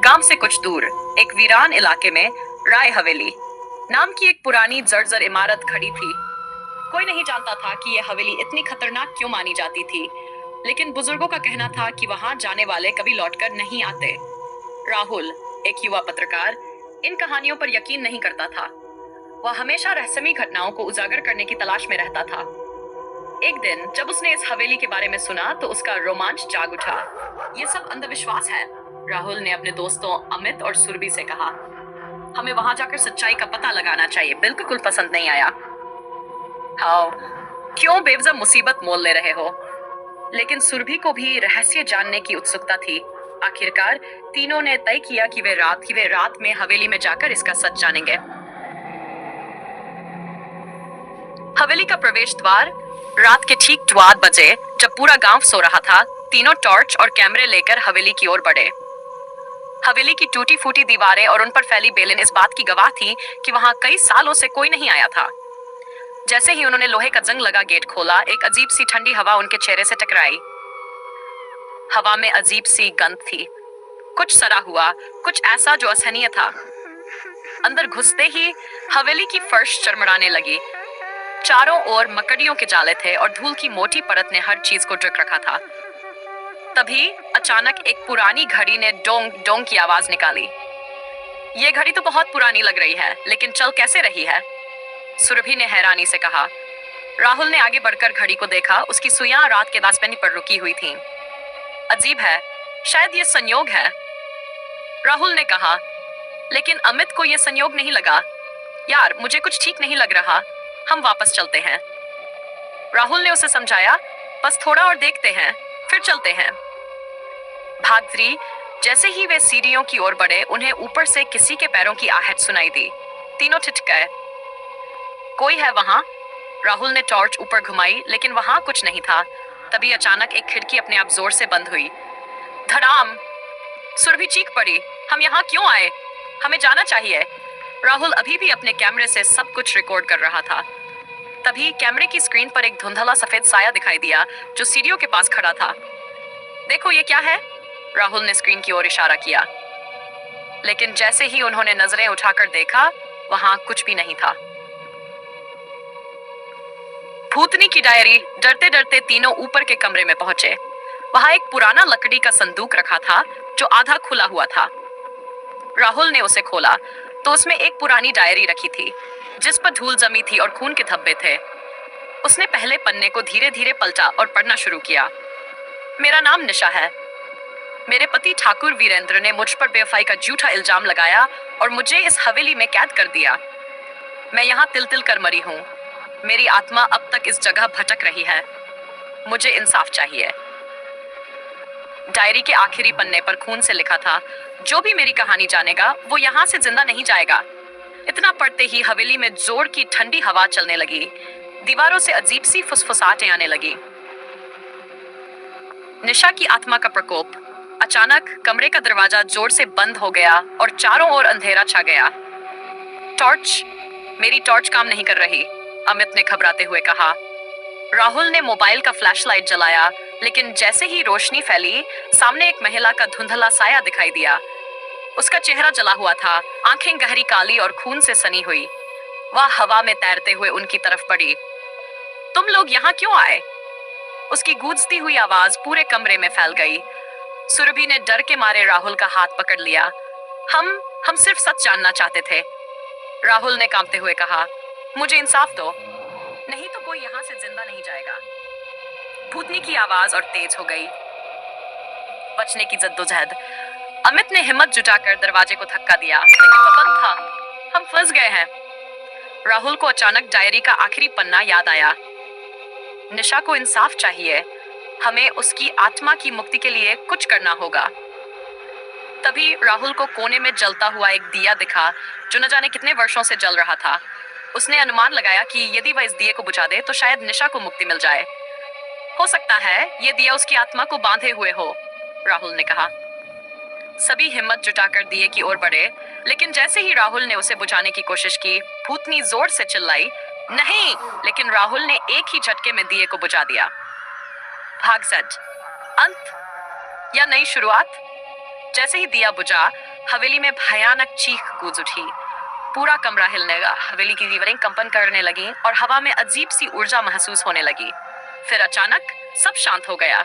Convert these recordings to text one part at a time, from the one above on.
गांव से कुछ दूर एक वीरान इलाके में राय हवेली नाम की एक पुरानी जर्जर इमारत खड़ी थी। कोई नहीं जानता था कि यह हवेली इतनी खतरनाक क्यों मानी जाती थी, लेकिन बुजुर्गों का कहना था कि वहां जाने वाले कभी लौटकर नहीं आते। राहुल, एक युवा पत्रकार, इन कहानियों पर यकीन नहीं करता था। वह हमेशा रहस्यमयी घटनाओं को उजागर करने की तलाश में रहता था। एक दिन जब उसने इस हवेली के बारे में सुना तो उसका रोमांच जाग उठा। ये सब अंधविश्वास है, राहुल ने अपने दोस्तों अमित और सुरभि से कहा। हमें वहां जाकर सच्चाई का पता लगाना चाहिए। बिल्कुल पसंद नहीं आया। हाँ, क्यों बेवजह मुसीबत मोल ले रहे हो? लेकिन सुरभि को भी रहस्य जानने की उत्सुकता थी। आखिरकार तीनों ने तय किया कि वे रात में हवेली में जाकर इसका सच जानेंगे। हवेली का प्रवेश द्वार रात के ठीक 8 बजे, जब पूरा गांव सो रहा था, तीनों टॉर्च और कैमरे लेकर हवेली की ओर बढ़े। हवेली की टूटी फूटी दीवारें और उन पर फैली बेलन इस बात की गवाह थी कि वहां कई सालों से कोई नहीं आया था। जैसे ही उन्होंने लोहे का जंग लगा गेट खोला, एक अजीब सी ठंडी हवा उनके चेहरे से टकराई। हवा में अजीब सी गंध थी, कुछ सड़ा हुआ, कुछ ऐसा जो असहनीय था। अंदर घुसते ही हवेली की फर्श चरमराने लगी। चारों ओर मकड़ियों के जाले थे और धूल की मोटी परत ने हर चीज को ढक रखा था। तभी अचानक एक पुरानी घड़ी ने डोंग डोंग की आवाज निकाली। ये घड़ी तो बहुत पुरानी लग रही है, लेकिन चल कैसे रही है? सुरभि ने हैरानी से कहा। राहुल ने आगे बढ़कर घड़ी को देखा। उसकी सुइयां रात के दास्तानी पर रुकी हुई थीं। अजीब है, शायद ये संयोग है, राहुल ने कहा। लेकिन अमित को यह संयोग नहीं लगा। यार, मुझे कुछ ठीक नहीं लग रहा, हम वापस चलते हैं, राहुल ने उसे समझाया। बस थोड़ा और देखते हैं, फिर चलते हैं। भागत्री जैसे ही वे सीढ़ियों की ओर बढ़े, उन्हें ऊपर से किसी के पैरों की आहट सुनाई दी। तीनों ठिठक। कोई है वहां? राहुल ने टॉर्च ऊपर घुमाई, लेकिन वहां कुछ नहीं था। तभी अचानक एक खिड़की अपने आप जोर से बंद हुई। धड़ाम! सुरभि चीख पड़ी। हम यहाँ क्यों आए? हमें जाना चाहिए। राहुल अभी भी अपने कैमरे से सब कुछ रिकॉर्ड कर रहा था। तभी कैमरे की स्क्रीन पर एक धुंधला सफेद साया दिखाई दिया जो सीढ़ियों के पास खड़ा था। देखो ये क्या है? राहुल ने स्क्रीन की ओर इशारा किया। लेकिन जैसे ही उन्होंने नजरें उठाकर देखा, वहां कुछ भी नहीं था। भूतनी की डायरी। डरते डरते तीनों ऊपर के कमरे में पहुंचे। वहां एक पुराना लकड़ी का संदूक रखा था जो आधा खुला हुआ था। राहुल ने उसे खोला तो उसमें एक पुरानी डायरी रखी थी जिस पर धूल जमी थी और खून के धब्बे थे। उसने पहले पन्ने को धीरे धीरे पलटा और पढ़ना शुरू किया। मेरा नाम निशा है। मेरे पति ठाकुर वीरेंद्र ने मुझ पर बेवफाई का झूठा इल्जाम लगाया और मुझे इस हवेली में कैद कर दिया। मैं यहाँ तिल तिल कर मरी हूँ। मेरी आत्मा अब तक इस जगह भटक रही है। मुझे इंसाफ चाहिए। डायरी के आखिरी पन्ने पर खून से लिखा था, जो भी मेरी कहानी जानेगा वो यहाँ से जिंदा नहीं जाएगा। इतना पढ़ते ही हवेली में जोर की ठंडी हवा चलने लगी। दीवारों से अजीब सी फुसफुसाहटें आने लगी। निशा की आत्मा का प्रकोप। अचानक कमरे का दरवाजा जोर से बंद हो गया और चारों ओर अंधेरा छा गया। टॉर्च! मेरी टॉर्च काम नहीं कर रही, अमित ने घबराते हुए कहा। राहुल ने मोबाइल का फ्लैशलाइट जलाया, लेकिन जैसे ही रोशनी फैली, सामने एक महिला का धुंधला साया दिखाई दिया। उसका चेहरा जला हुआ था, आंखें गहरी काली और खून से सनी हुई। वह हवा में तैरते हुए उनकी तरफ बढ़ी। तुम लोग यहाँ क्यों आए? उसकी गूंजती हुई आवाज पूरे कमरे में फैल गई। सुरभि ने डर के मारे राहुल का हाथ पकड़ लिया। हम सिर्फ सच जानना चाहते थे, राहुल ने कांपते हुए कहा। मुझे इंसाफ दो, नहीं तो कोई यहाँ से जिंदा नहीं जाएगा। भूतनी की आवाज और तेज हो गई। बचने की जद्दोजहद। अमित ने हिम्मत जुटाकर दरवाजे को धक्का दिया, लेकिन वो बंद था। हम फंस गए हैं। राहुल को अचानक डायरी का आखिरी पन्ना याद आया। निशा को इंसाफ चाहिए। हमें उसकी आत्मा की मुक्ति के लिए कुछ करना होगा। तभी राहुल को कोने में जलता हुआ एक दिया दिखा जो न जाने कितने वर्षों से जल रहा था। उसने अनुमान लगाया कि यदि वह इस दिए को बुझा दे तो शायद निशा को मुक्ति मिल जाए। हो सकता है यह दिया उसकी आत्मा को बांधे हुए हो, राहुल ने कहा। सभी हिम्मत जुटाकर दिए की ओर बढ़े, लेकिन जैसे ही राहुल ने उसे बुझाने की कोशिश की, भूतनी जोर से चिल्लाई, नहीं! लेकिन राहुल ने एक ही झटके में दिए को बुझा दिया। भाग सच। अंत या नई शुरुआत? जैसे ही दिया बुझा, हवेली में भयानक चीख गूंज उठी। पूरा कमरा हिलने लगा, हवेली की दीवारें कंपन करने लगी और हवा में अजीब सी ऊर्जा महसूस होने लगी। फिर अचानक सब शांत हो गया।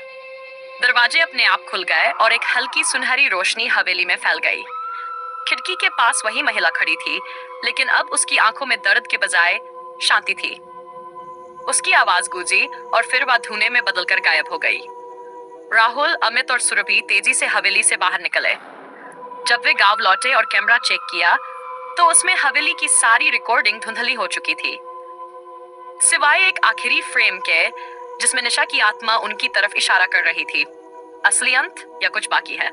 दरवाजे अपने आप खुल गए और एक हल्की सुनहरी रोशनी हवेली में फैल गई। खिड़की के पास वही महिला खड़ी थी, लेकिन अब उसकी आंखों में दर्द के बजाय शांति थी। उसकी आवाज गूंजी और फिर वह धुएं में बदलकर गायब हो गई। राहुल, अमित और सुरभि तेजी से हवेली से बाहर निकले। जब वे गांव लौटे और कैमरा चेक किया, तो उसमें हवेली की सारी रिकॉर्डिंग धुंधली हो चुकी थी, सिवाय एक आखिरी फ्रेम के जिसमें निशा की आत्मा उनकी तरफ इशारा कर रही थी। असली अंत या कुछ बाकी है?